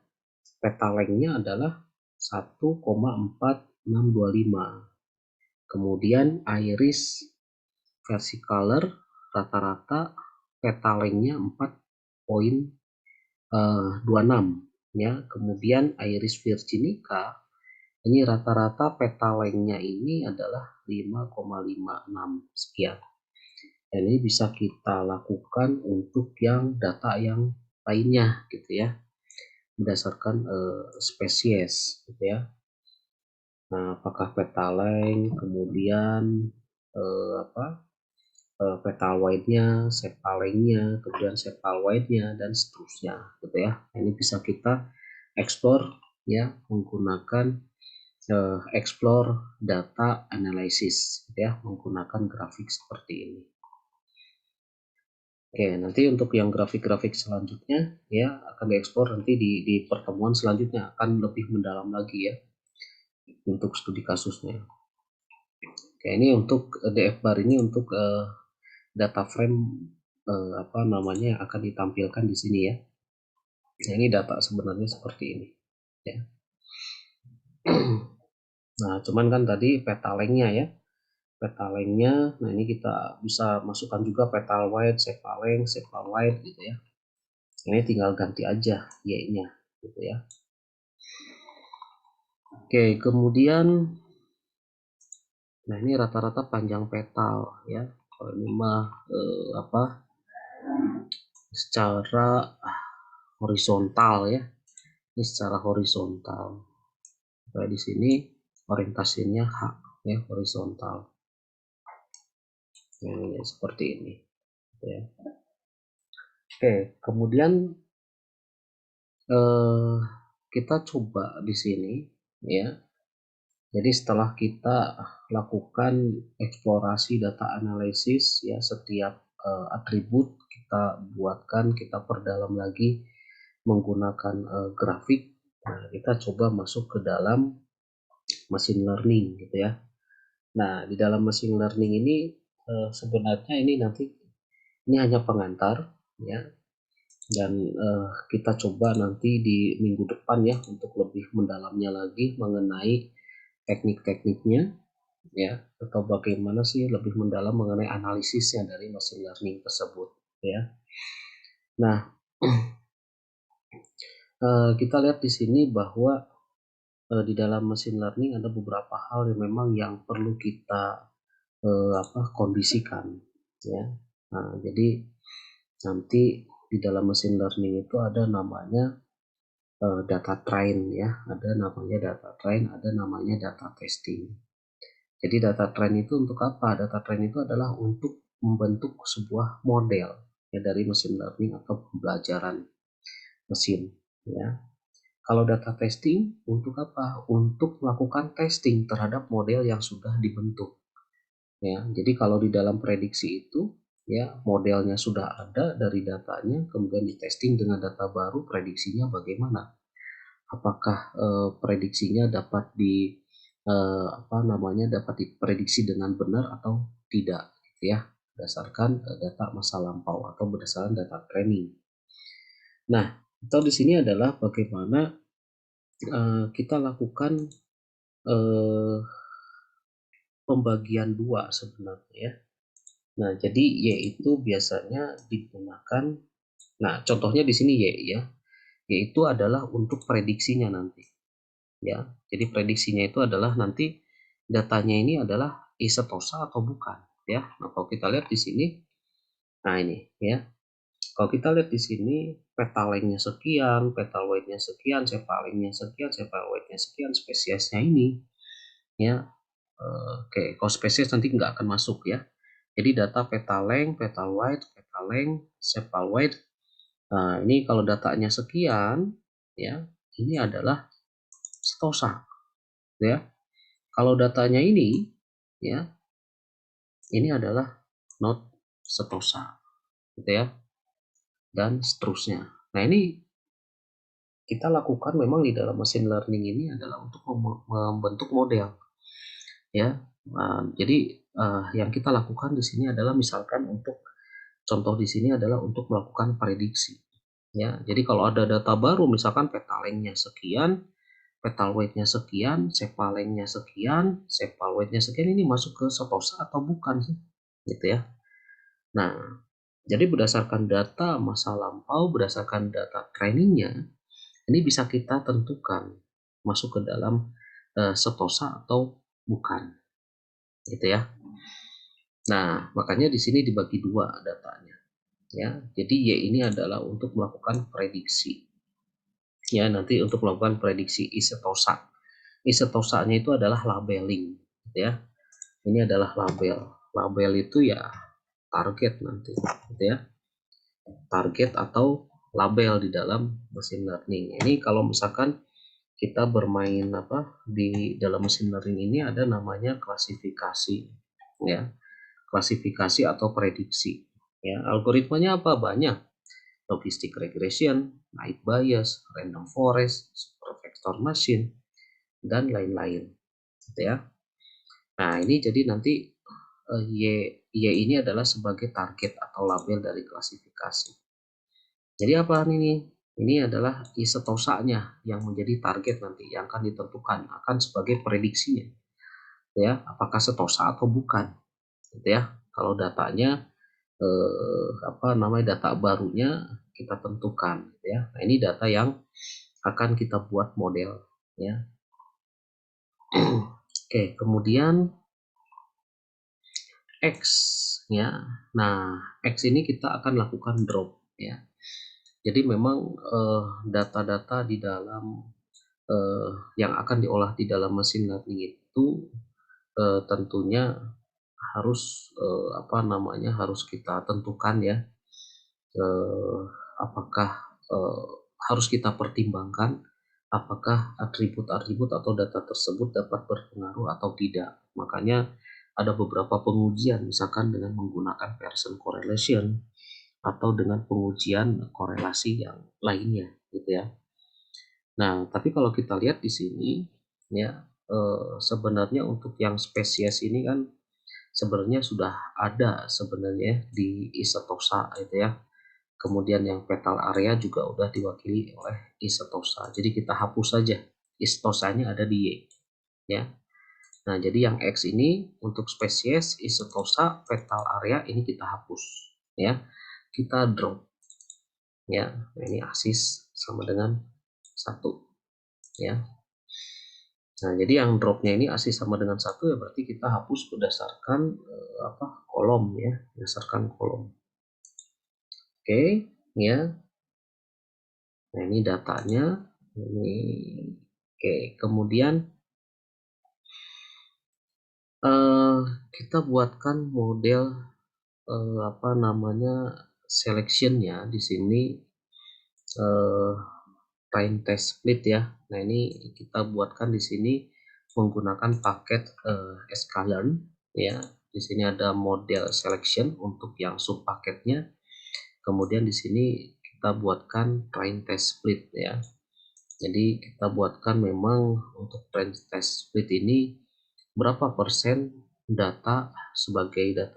petalengnya adalah 1,4625. Kemudian iris versicolor rata-rata petalengnya 4,26 ya. Kemudian iris virginica ini rata-rata petalengnya ini adalah 5,56 sekian. Dan ini bisa kita lakukan untuk yang data yang lainnya gitu ya, berdasarkan spesies gitu ya. Nah, apakah petaleng, kemudian petal wide-nya, septalengnya, kemudian septal wide-nya dan seterusnya gitu ya. Ini bisa kita ekspor ya menggunakan explore data analysis ya, menggunakan grafik seperti ini. Oke, nanti untuk yang grafik-grafik selanjutnya ya akan diekspor nanti di pertemuan selanjutnya, akan lebih mendalam lagi ya untuk studi kasusnya. Oke, ini untuk DF bar ini untuk data frame apa namanya yang akan ditampilkan di sini ya. Nah, ini data sebenarnya seperti ini ya. Nah, cuman kan tadi petalengnya ya. Petalengnya, nah ini kita bisa masukkan juga petal wide, sepal wide gitu ya. Ini tinggal ganti aja Y-nya gitu ya. Oke, kemudian nah ini rata-rata panjang petal ya. Kalau ini mah apa secara horizontal ya. Ini secara horizontal. Kayak di sini orientasinya H ya, horizontal. Ini seperti ini ya. Oke, kemudian kita coba di sini ya. Jadi setelah kita lakukan eksplorasi data analisis ya, setiap atribut kita buatkan, kita perdalam lagi menggunakan grafik. Nah, kita coba masuk ke dalam machine learning gitu ya. Nah, di dalam machine learning ini sebenarnya ini nanti ini hanya pengantar ya, dan kita coba nanti di minggu depan ya untuk lebih mendalamnya lagi mengenai teknik-tekniknya ya, atau bagaimana sih lebih mendalam mengenai analisisnya dari machine learning tersebut ya. Nah, kita lihat di sini bahwa di dalam machine learning ada beberapa hal yang memang yang perlu kita kondisikan ya. Nah, jadi nanti di dalam machine learning itu ada namanya data train ya, ada namanya data train, ada namanya data testing. Jadi data train itu untuk apa? Data train itu adalah untuk membentuk sebuah model ya dari machine learning atau pembelajaran mesin ya. Kalau data testing untuk apa? Untuk melakukan testing terhadap model yang sudah dibentuk ya. Jadi kalau di dalam prediksi itu ya modelnya sudah ada dari datanya, kemudian di testing dengan data baru, prediksinya bagaimana? Apakah prediksinya dapat dapat diprediksi dengan benar atau tidak gitu ya, berdasarkan data masa lampau atau berdasarkan data training. Nah, atau di sini adalah bagaimana kita lakukan pembagian dua sebenarnya ya. Nah, jadi yaitu biasanya digunakan, nah contohnya di sini ya, yaitu adalah untuk prediksinya nanti ya. Jadi prediksinya itu adalah nanti datanya ini adalah isetosa atau bukan ya. Nah, kalau kita lihat di sini, nah ini ya. Kalau kita lihat di sini petal lengthnya sekian, petal weight-nya sekian, sepal lengthnya sekian, sepal weight-nya sekian, spesiesnya ini ya. Oke, kalau spesies nanti nggak akan masuk ya. Jadi data petal length, petal weight, petal length, sepal weight. Nah, ini kalau datanya sekian ya, ini adalah setosa ya. Kalau datanya ini ya, ini adalah not setosa gitu ya, dan seterusnya. Nah, ini kita lakukan memang di dalam machine learning ini adalah untuk membentuk model ya. Nah, jadi yang kita lakukan di sini adalah misalkan untuk contoh di sini adalah untuk melakukan prediksi ya. Jadi kalau ada data baru misalkan petal lengthnya sekian, petal weight-nya sekian, sepal length-nya sekian, sepal weight-nya sekian, ini masuk ke setosa atau bukan sih gitu ya. Nah, jadi berdasarkan data masa lampau, berdasarkan data trainingnya, ini bisa kita tentukan masuk ke dalam setosa atau bukan gitu ya. Nah, makanya di sini dibagi dua datanya ya. Jadi Y ini adalah untuk melakukan prediksi ya, nanti untuk melakukan prediksi isetosa. Isetosanya itu adalah labeling gitu ya. Ini adalah label. Label itu ya target nanti gitu ya. Target atau label di dalam machine learning. Ini kalau misalkan kita bermain apa di dalam mesin learning ini ada namanya klasifikasi, ya, klasifikasi atau prediksi. Ya, algoritmanya apa? Banyak. Logistic regression, naive Bayes, random forest, super vector machine, dan lain-lain, gitu ya. Nah, ini jadi nanti Y ini adalah sebagai target atau label dari klasifikasi. Jadi apa ini? Ini adalah isetosanya yang menjadi target nanti yang akan ditentukan akan sebagai prediksinya, ya, apakah setosa atau bukan, gitu ya. Kalau datanya apa namanya data barunya kita tentukan, gitu ya. Nah, ini data yang akan kita buat model, ya. Oke, kemudian X, ya. Nah, X ini kita akan lakukan drop, ya. Jadi memang data-data di dalam yang akan diolah di dalam mesin learning itu tentunya harus apa namanya harus kita tentukan, ya, eh, apakah harus kita pertimbangkan apakah atribut-atribut atau data tersebut dapat berpengaruh atau tidak. Makanya ada beberapa pengujian misalkan dengan menggunakan Pearson correlation atau dengan pengujian korelasi yang lainnya, gitu ya. Nah, tapi kalau kita lihat di sini, ya, sebenarnya untuk yang spesies ini kan sebenarnya sudah ada sebenarnya di isetosa, gitu ya. Kemudian yang petal area juga udah diwakili oleh isetosa. Jadi kita hapus saja isotosanya ada di Y, ya. Nah, jadi yang X ini untuk spesies isetosa petal area ini kita hapus, ya. Kita drop, ya. Nah, ini asis sama dengan 1, ya. Nah, jadi yang dropnya ini asis sama dengan 1, ya, berarti kita hapus berdasarkan apa kolom, ya, berdasarkan kolom. Oke, ya. Nah, ini datanya. Ini oke, kemudian eh, kita buatkan model apa namanya selectionnya di sini eh, time test split, ya. Nah, ini kita buatkan di sini menggunakan paket sklearn, ya. Di sini ada model selection untuk yang sub paketnya. Kemudian di sini kita buatkan train test split, ya. Jadi kita buatkan memang untuk train test split ini berapa persen data sebagai data,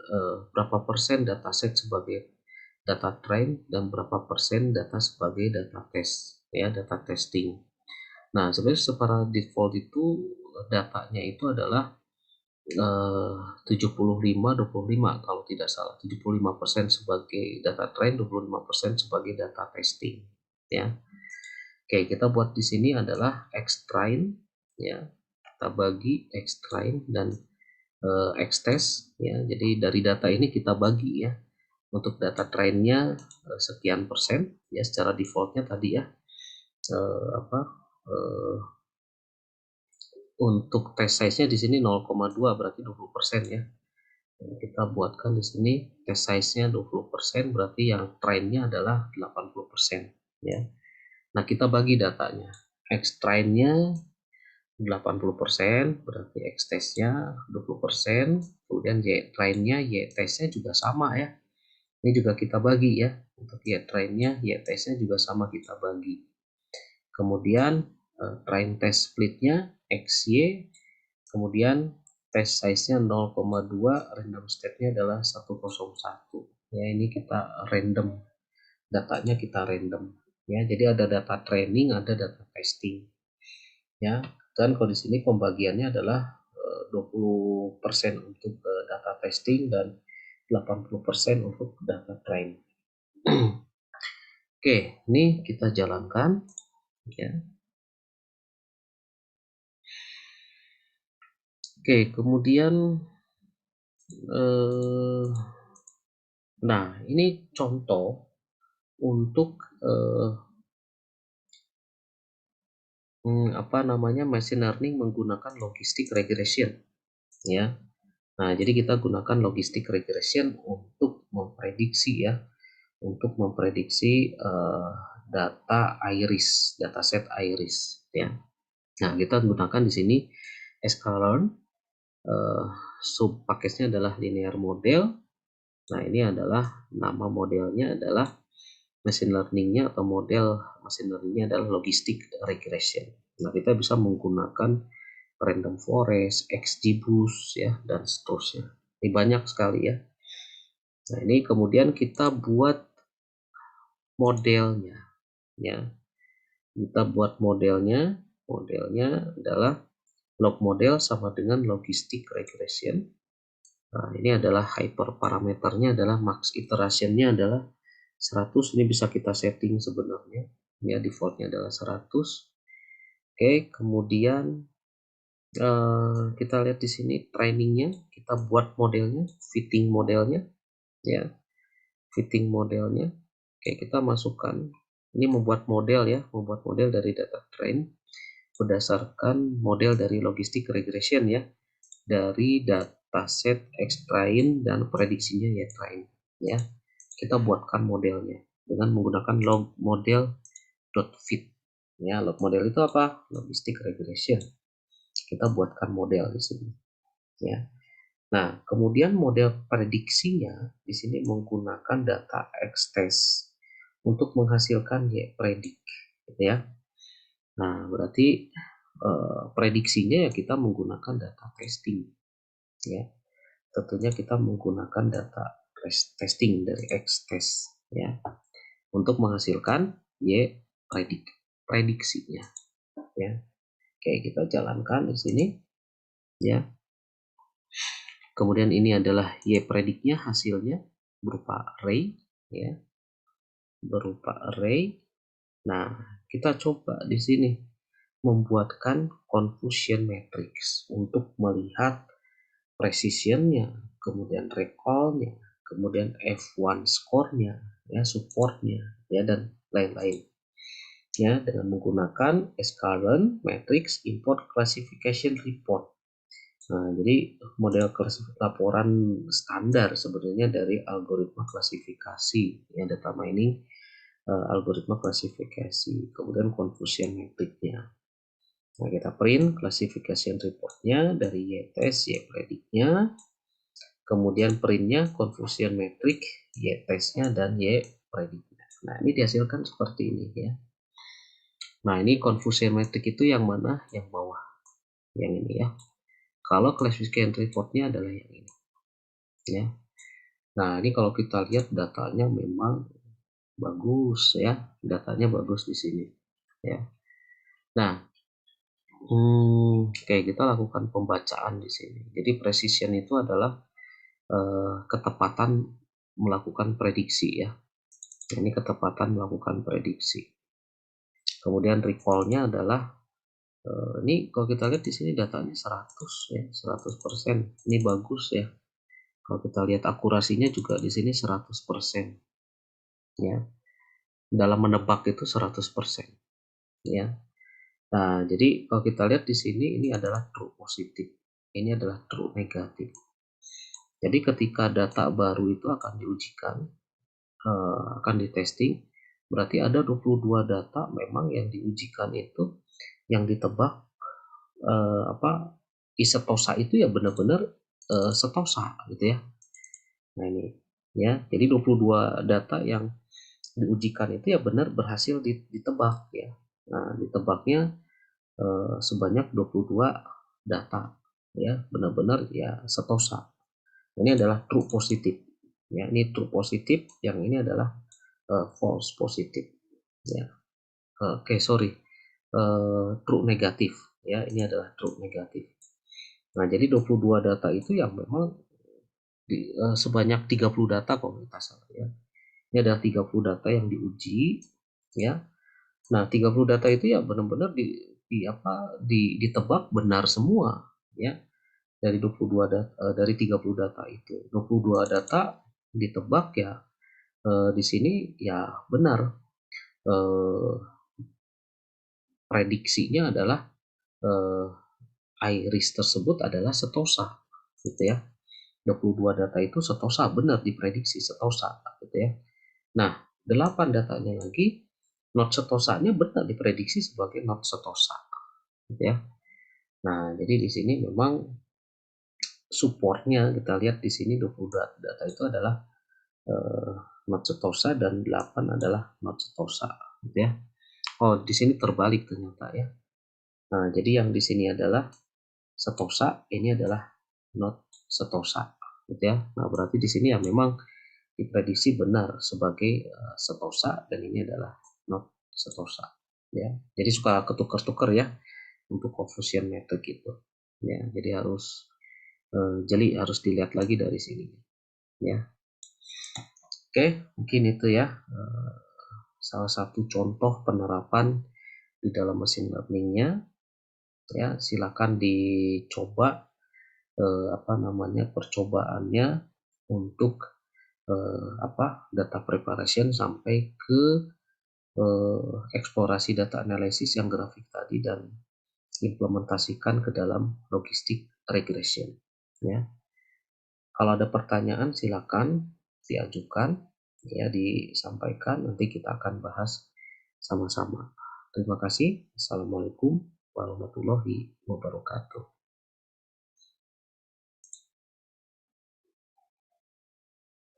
berapa persen dataset sebagai data train dan berapa persen data sebagai data test, ya, data testing. Nah, sebenarnya secara default itu datanya itu adalah 75-25 kalau tidak salah, 75% sebagai data train, 25% sebagai data testing, ya. Oke, kita buat di sini adalah X train, ya. Kita bagi X train dan X test, ya. Jadi dari data ini kita bagi, ya. Untuk data trainnya sekian persen, ya, secara defaultnya tadi, ya. Apa untuk test size-nya di sini 0,2 berarti 20%, ya. Kita buatkan di sini test size-nya 20% berarti yang trainnya adalah 80%, ya. Nah, kita bagi datanya. X trainnya 80% berarti X testnya 20%, kemudian Y trainnya Y testnya juga sama, ya. Ini juga kita bagi, ya. Untuk Y trainnya Y testnya juga sama kita bagi. Kemudian train test splitnya XY, kemudian test size-nya 0,2, random state-nya adalah 101. Ya, ini kita random, datanya kita random. Ya, jadi ada data training, ada data testing. Ya, dan kalau di sini pembagiannya adalah 20% untuk data testing dan 80% untuk data train. Oke, ini kita jalankan, ya. Oke, kemudian nah, ini contoh untuk apa namanya machine learning menggunakan logistic regression, ya. Nah, jadi kita gunakan logistic regression untuk memprediksi, ya, untuk memprediksi data iris, dataset iris, ya. Nah, kita gunakan di sini sklearn, sub package-nya adalah linear model. Nah, ini adalah nama modelnya adalah machine learning-nya atau model machine learning-nya adalah logistic regression. Nah, kita bisa menggunakan random forest, XGBoost ya, dan seterusnya. Ini banyak sekali ya. Nah, ini kemudian kita buat modelnya ya. Kita buat modelnya adalah log model sama dengan logistic regression. Nah, ini adalah hyperparameternya adalah max iteration-nya adalah 100. Ini bisa kita setting sebenarnya. Ya, defaultnya adalah 100. Oke, kemudian kita lihat di sini trainingnya, kita buat modelnya, fitting modelnya, ya, fitting modelnya. Oke, kita masukkan. Ini membuat model ya, membuat model dari data train berdasarkan model dari logistic regression ya, dari dataset xtrain dan prediksinya ytrain ya. Kita buatkan modelnya dengan menggunakan log model.fit ya. Log model itu apa? Logistic regression. Kita buatkan model di sini ya. Nah, kemudian model prediksinya di sini menggunakan data X-test untuk menghasilkan Y-predict gitu ya. Nah, berarti prediksinya ya kita menggunakan data testing ya. Tentunya kita menggunakan data testing dari X-test ya untuk menghasilkan prediksinya ya. Oke, kita jalankan di sini ya. Kemudian ini adalah prediknya hasilnya berupa array ya. Berupa array. Nah, kita coba di sini membuatkan confusion matrix untuk melihat precisionnya, kemudian recall-nya, kemudian F1 score-nya, ya, support-nya, ya, dan lain-lain. Ya, dengan menggunakan sklearn matrix import classification report. Nah, jadi model laporan standar sebenarnya dari algoritma klasifikasi, ya, data mining, algoritma klasifikasi, kemudian confusion matrix-nya. Nah, kita print classification report-nya dari Y-test, Y-predict-nya, kemudian print-nya confusion matrix, Y-test-nya, dan Y-predict-nya. Nah, ini dihasilkan seperti ini ya. Nah, ini confusion matrix itu yang mana? Yang bawah. Yang ini ya. Kalau classification report-nya adalah yang ini. Ya. Nah, ini kalau kita lihat datanya memang bagus ya. Datanya bagus di sini. Ya. Nah, oke, kita lakukan pembacaan di sini. Jadi precision itu adalah ketepatan melakukan prediksi ya. Ini ketepatan melakukan prediksi. Kemudian recall-nya adalah ini kalau kita lihat di sini datanya 100 ya, 100%. Ini bagus ya. Kalau kita lihat akurasinya juga di sini 100% ya. Dalam menebak itu 100% ya. Nah, jadi kalau kita lihat di sini ini adalah true positif. Ini adalah true negatif. Jadi ketika data baru itu akan diujikan, akan ditesting, berarti ada 22 data memang yang diujikan itu yang ditebak isetosa itu ya benar-benar setosa gitu ya. Nah, ini ya. Jadi 22 data yang diujikan itu ya benar berhasil ditebak ya. Nah, ditebaknya sebanyak 22 data ya, benar-benar ya setosa. Ini adalah true positif ya. Ini true positif, yang ini adalah false positif ya. Sorry, true negatif ya. Ini adalah true negatif. Nah, jadi 22 data itu yang memang sebanyak 30 data kalau kita salah ya. Ini adalah 30 data yang diuji ya. Nah, 30 data itu ya benar-benar ditebak benar semua ya. Dari 22 data, dari 30 data itu 22 data ditebak ya, di sini ya benar, prediksinya adalah iris tersebut adalah setosa gitu ya. 22 data itu setosa, benar diprediksi setosa gitu ya. Nah, 8 datanya lagi not setosanya benar diprediksi sebagai not setosa gitu ya. Nah, jadi di sini memang supportnya kita lihat di sini 20 data itu adalah eh, not setosa dan 8 adalah not setosa, gitu ya. Oh, di sini terbalik ternyata ya. Nah, jadi yang di sini adalah setosa, ini adalah not setosa, gitu ya. Nah, berarti di sini ya memang diprediksi benar sebagai setosa dan ini adalah not setosa, ya. Jadi suka ketukar-tukar ya untuk confusion method gitu. Ya, jadi harus jeli, harus dilihat lagi dari sini, ya. Oke, mungkin itu ya salah satu contoh penerapan di dalam machine learningnya, ya. Silakan dicoba apa namanya percobaannya untuk data preparation sampai ke eksplorasi data analisis yang grafik tadi dan implementasikan ke dalam logistik regression, ya. Kalau ada pertanyaan silakan diajukan, ya, disampaikan, nanti kita akan bahas sama-sama. Terima kasih. Assalamualaikum warahmatullahi wabarakatuh.